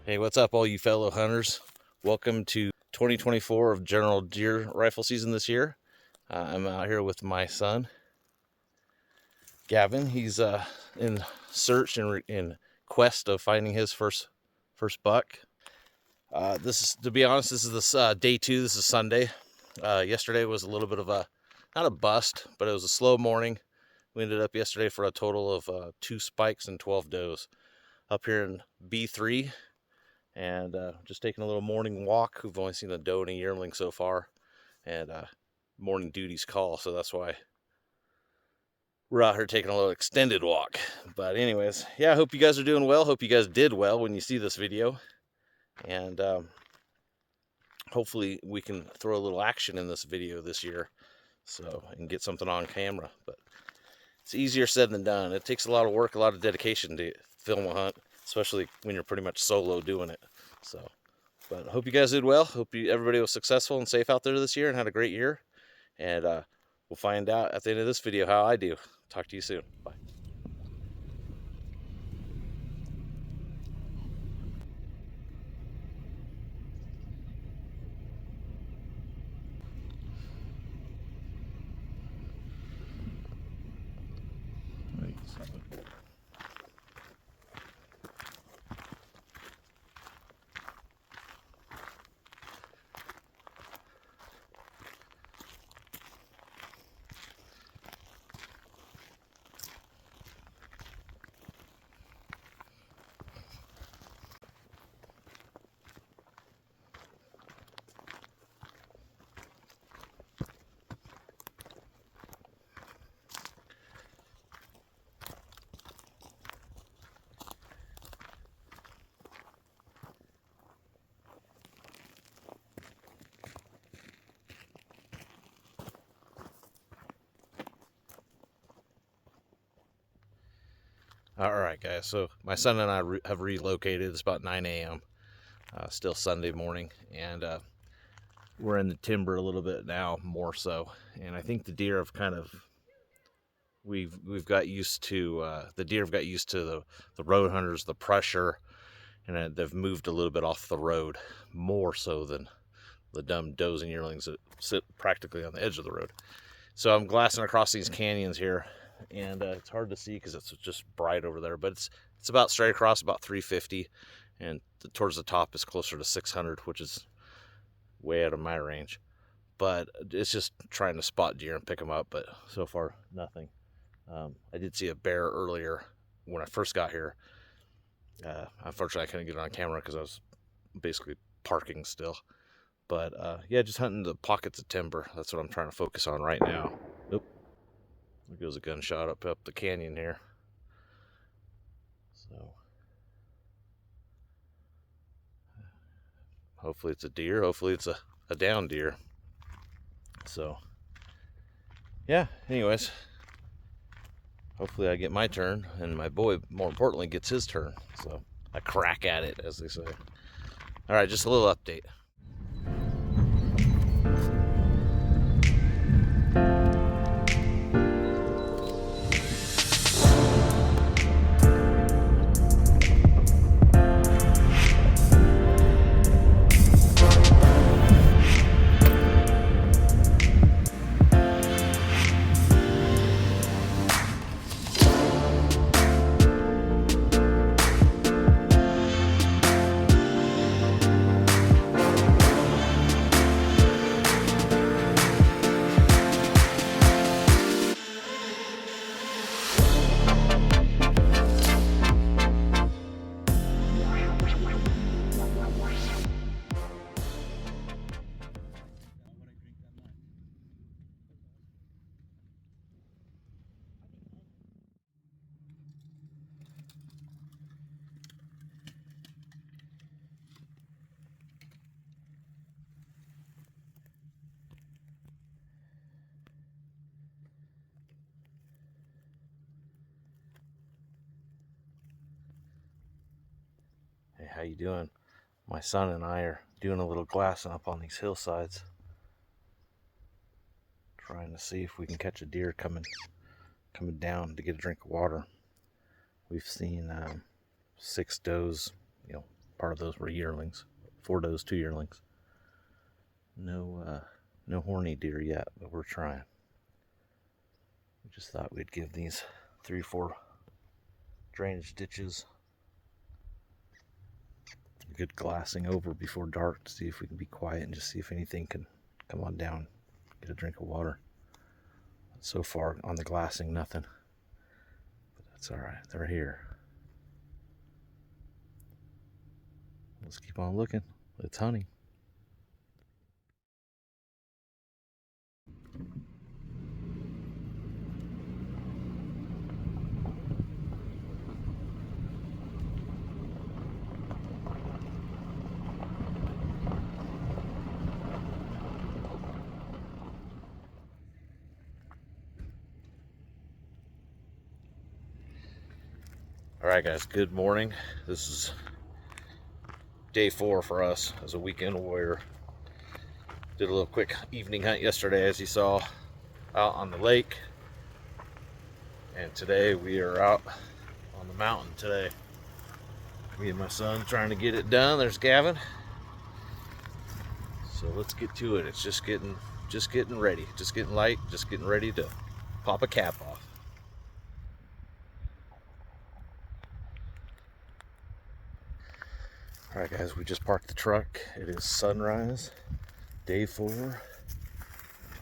Hey, what's up, all you fellow hunters? Welcome to 2024 of general deer rifle season this year. I'm out here with my son, Gavin. He's in search and in quest of finding his first buck. This is, to be honest, this is day 2. This is Sunday. Yesterday was a little bit of not a bust, but it was a slow morning. We ended up yesterday for a total of 2 spikes and 12 does up here in B3. And just taking a little morning walk. We've only seen a doe and a yearling so far, and morning duty's call, so that's why we're out here taking a little extended walk. But anyways, yeah, I hope you guys are doing well. Hope you guys did well when you see this video, and hopefully we can throw a little action in this video this year, so and get something on camera. But it's easier said than done. It takes a lot of work, a lot of dedication to film a hunt, especially when you're pretty much solo doing it. So, but I hope you guys did well. Hope everybody was successful and safe out there this year and had a great year. And we'll find out at the end of this video how I do. Talk to you soon. Bye. All right, guys. So my son and I have relocated. It's about 9 a.m. Still Sunday morning, and we're in the timber a little bit now, more so. And I think the deer have kind of we've got used to the deer have got used to the road hunters, the pressure, and they've moved a little bit off the road, more so than the dumb does and yearlings that sit practically on the edge of the road. So I'm glassing across these canyons here, and it's hard to see because it's just bright over there, but it's about straight across, about 350, and towards the top is closer to 600, which is way out of my range. But it's just trying to spot deer and pick them up, but so far nothing. I did see a bear earlier when I first got here. Unfortunately, I couldn't get it on camera because I was basically parking still. But yeah, just hunting the pockets of timber. That's what I'm trying to focus on right now. Oop. There goes a gunshot up the canyon here. So hopefully it's a deer. Hopefully it's a down deer. So yeah, anyways, hopefully I get my turn, and my boy, more importantly, gets his turn. So a crack at it, as they say. All right, just a little update. Hey, how you doing? My son and I are doing a little glassing up on these hillsides, trying to see if we can catch a deer coming down to get a drink of water. We've seen 6 does, part of those were yearlings. 4 does, 2 yearlings. No horny deer yet, but we're trying. We just thought we'd give these 3 or 4 drainage ditches a good glassing over before dark to see if we can be quiet and just see if anything can come on down, get a drink of water. So far on the glassing, nothing. But that's all right. They're here. Let's keep on looking. It's hunting. All right, guys, good morning. This is day 4 for us as a weekend warrior. Did a little quick evening hunt yesterday, as you saw, out on the lake. And today we are out on the mountain today. Me and my son trying to get it done. There's Gavin. So let's get to it. It's just getting ready, just getting light, just getting ready to pop a cap off. All right, guys, we just parked the truck. It is sunrise, day 4.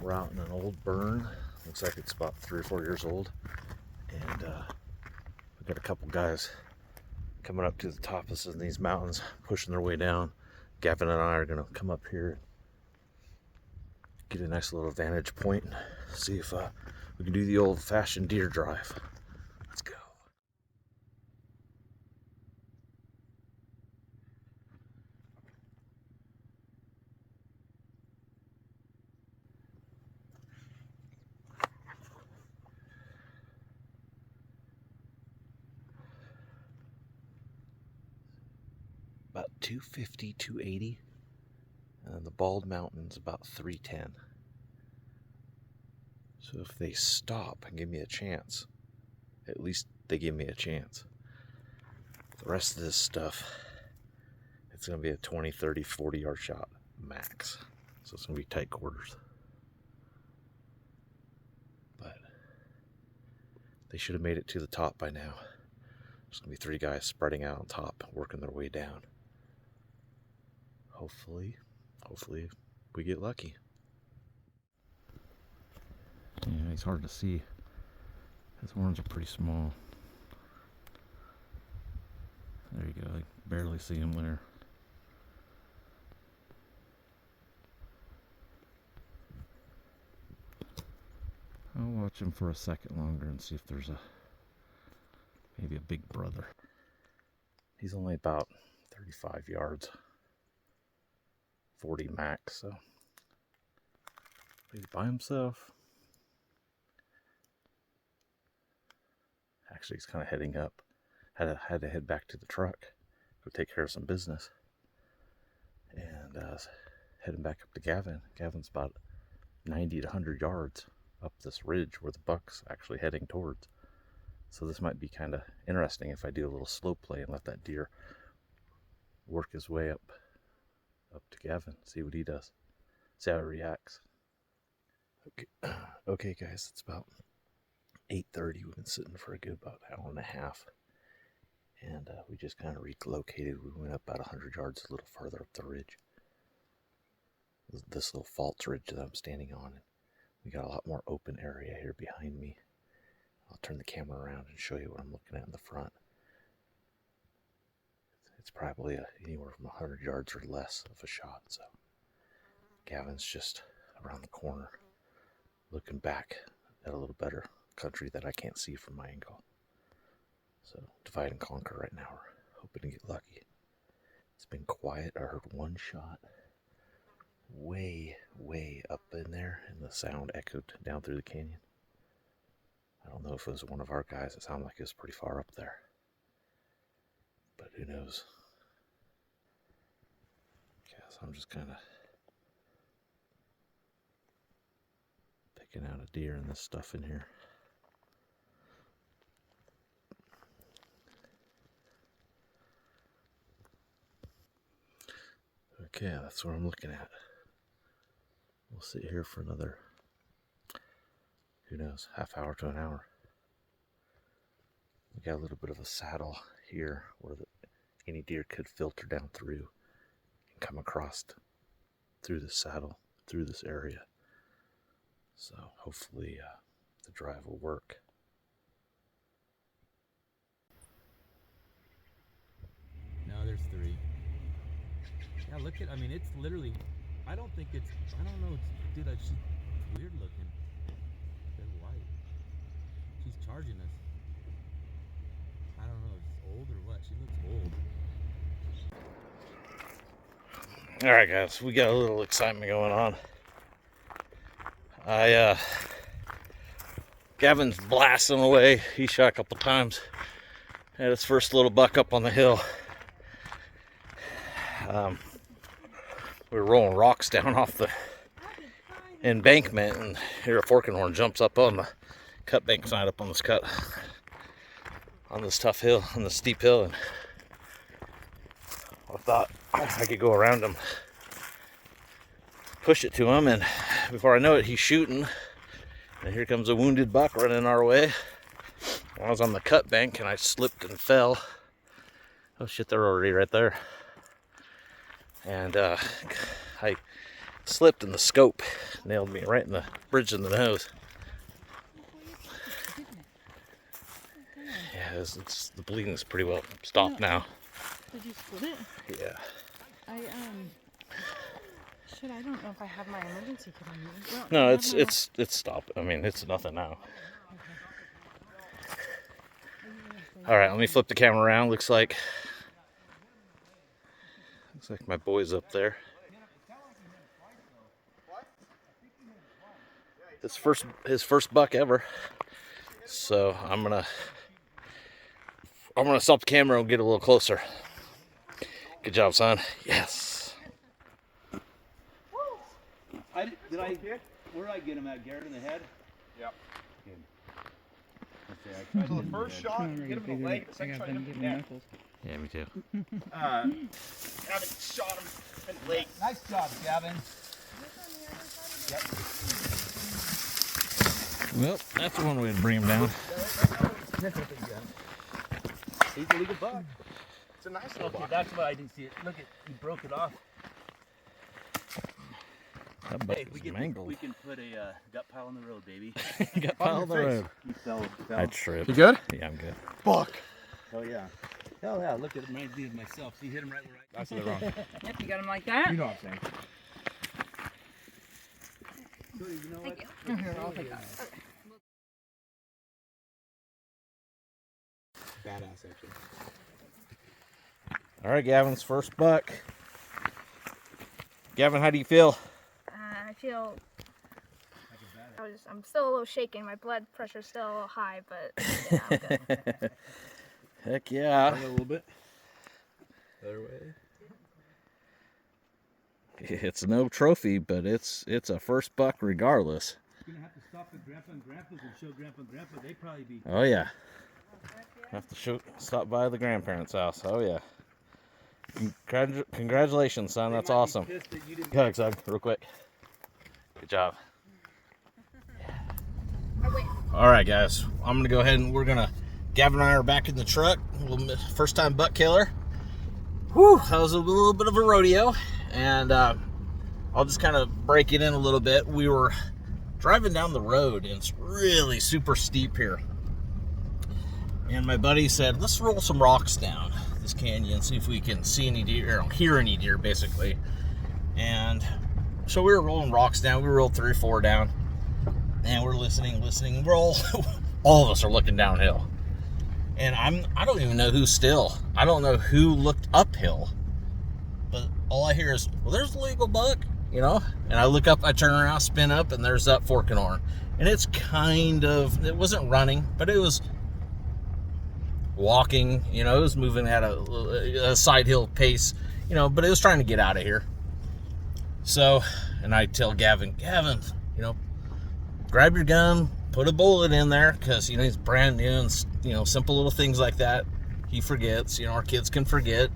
We're out in an old burn. Looks like it's about 3 or 4 years old. And we've got a couple guys coming up to the top of these mountains, pushing their way down. Gavin and I are gonna come up here, get a nice little vantage point, see if we can do the old-fashioned deer drive. Let's go. About 250, 280. And the Bald Mountain's about 310. So if they stop and give me a chance, at least they give me a chance. The rest of this stuff, it's going to be a 20, 30, 40 yard shot max. So it's going to be tight quarters. But they should have made it to the top by now. There's going to be 3 guys spreading out on top, working their way down. Hopefully we get lucky. Yeah, he's hard to see. His horns are pretty small. There you go, I barely see him there. I'll watch him for a second longer and see if there's maybe a big brother. He's only about 35 yards, 40 max, so he's by himself. Actually, he's kind of heading up. Had to head back to the truck, go take care of some business, and heading back up to Gavin. Gavin's about 90 to 100 yards up this ridge where the buck's actually heading towards. So this might be kind of interesting if I do a little slow play and let that deer work his way up to Gavin, see what he does, see how he reacts. Okay guys, it's about 8:30. We've been sitting for a good about an hour and a half, and we just kind of relocated. We went up about 100 yards a little farther up the ridge, this little fault ridge that I'm standing on, and we got a lot more open area here behind me. I'll turn the camera around and show you what I'm looking at in the front. It's probably anywhere from 100 yards or less of a shot. So Gavin's just around the corner, looking back at a little better country that I can't see from my angle. So divide and conquer right now. We're hoping to get lucky. It's been quiet. I heard one shot way up in there, and the sound echoed down through the canyon. I don't know if it was one of our guys. It sounded like it was pretty far up there, but who knows. Okay, so I'm just kind of picking out a deer and this stuff in here. Okay, that's what I'm looking at. We'll sit here for another, who knows, half hour to an hour. We got a little bit of a saddle here where any deer could filter down through and come across through the saddle, through this area. So hopefully the drive will work. No, there's 3. Yeah, look at, I mean, it's literally, I don't know, she's weird looking. They're white. She's charging us. I don't know if it's old or what. She looks old. All right, guys, we got a little excitement going on. Gavin's blasting away. He shot a couple times. Had his first little buck up on the hill. We were rolling rocks down off the embankment, and here a forking horn jumps up on the cut bank side, up on this cut, on this tough hill, on this steep hill, and I thought I could go around him, push it to him, and before I know it, he's shooting, and here comes a wounded buck running our way. I was on the cut bank and I slipped and fell. Oh shit, they're already right there. And I slipped and the scope nailed me right in the bridge of the nose. Yeah, the bleeding is pretty well stopped now. Did you split it? Yeah. Shit, I don't know if I have my emergency kit on me. No, it's stopped. I mean, it's nothing now. All right, let me flip the camera around. Looks like my boy's up there. His first buck ever. So I'm gonna stop the camera and get a little closer. Good job, son. Yes. Where did I get him at? Garrett in the head? Yep. Okay, So the first shot, hit him in the leg. The second shot, hit him in the neck. Yeah, me too. Gavin shot him in the leg. nice job, Gavin. Well, that's one way to bring him down. He's a legal buck. It's a nice little Okay, buck. that's why I didn't see it. Look at, he broke it off. That buck Hey, is we can mangled. put a gut pile on the road, baby. You got pile on the road. He fell. I tripped. You good? Yeah, I'm good. Buck. Oh yeah. Hell yeah, look at him right there myself. See, hit him right where I... I said it wrong. Yep, you got him like that? You know what I'm saying. You know what? Here, I'll take that. Badass, actually. All right, Gavin's first buck. Gavin, how do you feel? I feel. I'm still a little shaken. My blood pressure's still a little high, but yeah, I'm good. Heck yeah. A little bit. Other way. It's no trophy, but it's a first buck regardless. You're gonna have to stop at Grandpa and Grandpa's and show Grandpa and Grandpa. They'd probably be... Oh yeah. Have to stop by the grandparents' house. Oh yeah. Congratulations, son. That's awesome. Go ahead, son, real quick. Good job. All right, guys. I'm gonna go ahead and Gavin and I are back in the truck. First time buck killer. Whew, that was a little bit of a rodeo, and I'll just kind of break it in a little bit. We were driving down the road, and it's really super steep here. And my buddy said, let's roll some rocks down this canyon, see if we can see any deer, or hear any deer, basically. And so we were rolling rocks down. We rolled 3 or 4 down, and we're listening. We're all of us are looking downhill. And I don't even know who's still. I don't know who looked uphill. But all I hear is, well, there's a legal buck, you know? And I look up, I turn around, spin up, and there's that forking horn. And it's it wasn't running, but it was walking, you know, it was moving at a side hill pace, you know, but it was trying to get out of here. So, and I tell Gavin, you know, grab your gun, put a bullet in there, because, you know, he's brand new, and, you know, simple little things like that he forgets. You know, our kids can forget.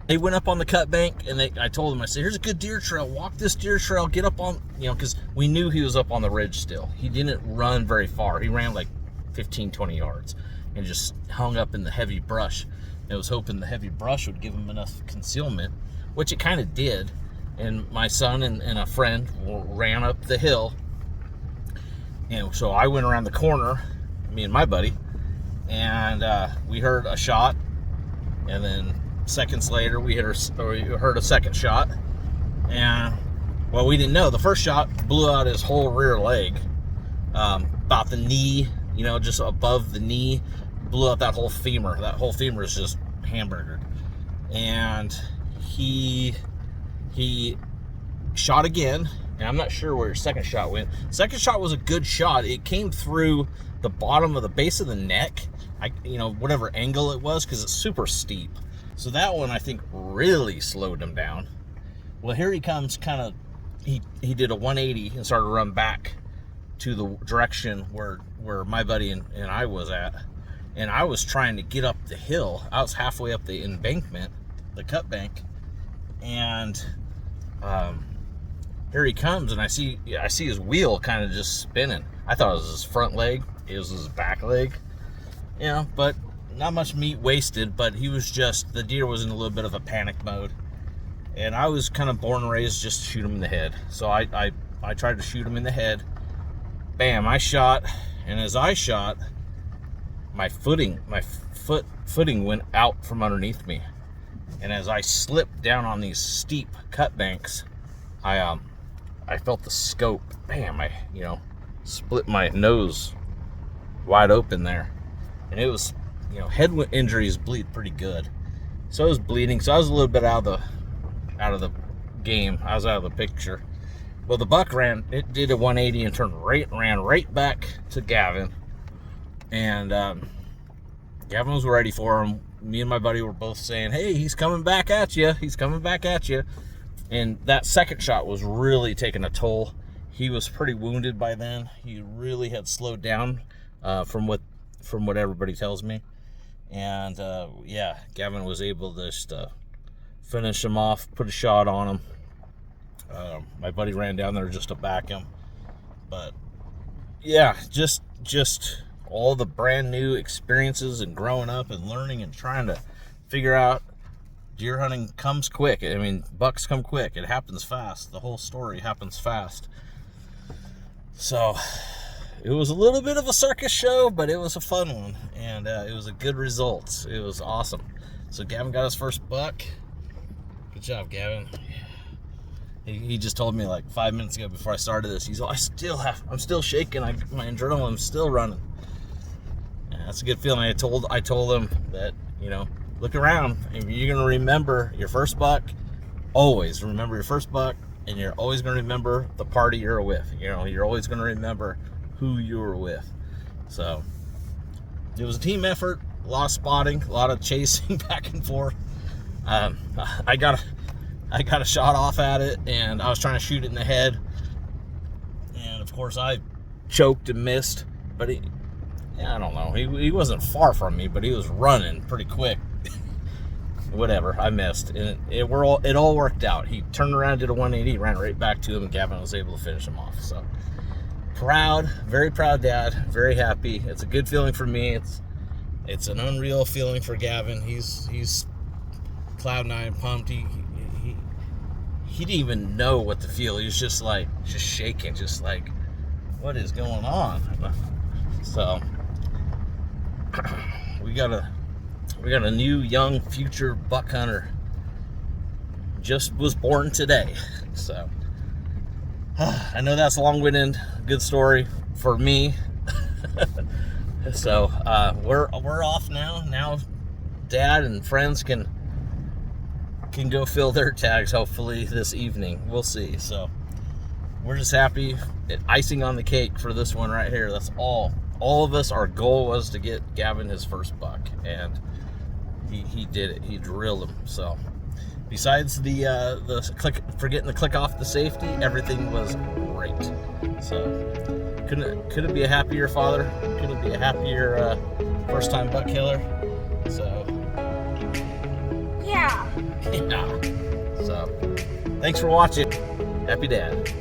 they went up on the cut bank, and I told them, I said, here's a good deer trail. Walk this deer trail, get up on, because we knew he was up on the ridge still. He didn't run very far. He ran like 15, 20 yards and just hung up in the heavy brush. I was hoping the heavy brush would give him enough concealment, which it kind of did. And my son and a friend ran up the hill. And so I went around the corner, me and my buddy, and we heard a shot. And then seconds later, we heard a second shot. And, well, we didn't know. The first shot blew out his whole rear leg, about the knee, just above the knee, blew out that whole femur. That whole femur is just hamburgered. And he shot again, and I'm not sure where his second shot went. Second shot was a good shot. It came through the bottom of the base of the neck, whatever angle it was, because it's super steep. So that one, I think, really slowed him down. Well, here he comes, he did a 180 and started to run back to the direction where my buddy and I was at. And I was trying to get up the hill. I was halfway up the embankment, the cut bank, and here he comes, and I see his wheel kind of just spinning. I thought it was his front leg. It was his back leg. But not much meat wasted, but the deer was in a little bit of a panic mode. And I was kind of born and raised just to shoot him in the head. So I tried to shoot him in the head. Bam, I shot, and as I shot, my footing went out from underneath me. And as I slipped down on these steep cut banks, I felt the scope. Bam, I split my nose wide open there. And it was, head injuries bleed pretty good. So I was bleeding. So I was a little bit out of the game. I was out of the picture. Well, the buck it did a 180 and ran right back to Gavin. And Gavin was ready for him. Me and my buddy were both saying, hey, he's coming back at you. He's coming back at you. And that second shot was really taking a toll. He was pretty wounded by then. He really had slowed down from what everybody tells me. And Gavin was able to just finish him off, put a shot on him. My buddy ran down there just to back him. But yeah, just all the brand new experiences and growing up and learning and trying to figure out deer hunting comes quick. I mean, bucks come quick. It happens fast. The whole story happens fast. So it was a little bit of a circus show, but it was a fun one. And it was a good result. It was awesome. So Gavin got his first buck. Good job, Gavin. He just told me like 5 minutes ago before I started this, he's like, I'm still shaking. My adrenaline's still running. And that's a good feeling. I told him that, look around. If you're going to remember your first buck, always remember your first buck, and you're always going to remember the party you're with. You're always going to remember who you were with. So it was a team effort, a lot of spotting, a lot of chasing back and forth. I got a shot off at it, and I was trying to shoot it in the head, and of course I choked and missed. But I don't know, he wasn't far from me, but he was running pretty quick. Whatever, I missed, and it all worked out. He turned around, did a 180, ran right back to him, and Gavin was able to finish him off. So proud, very proud dad, very happy. It's a good feeling for me. It's an unreal feeling for Gavin. He's cloud nine, pumped. He didn't even know what to feel. He was just shaking, just like, what is going on? So we got a new young future buck hunter. Just was born today. So I know that's a long-winded good story for me. So we're off now. Now Dad and friends can go fill their tags hopefully this evening. We'll see. So we're just happy. Icing on the cake for this one right here. That's all of us. Our goal was to get Gavin his first buck, and he did it. He drilled him. So besides forgetting to click off the safety, everything was great. So couldn't be a happier father. Couldn't be a happier first time buck killer. So Yeah, Yeah. Yeah. So, thanks for watching. Happy Dad.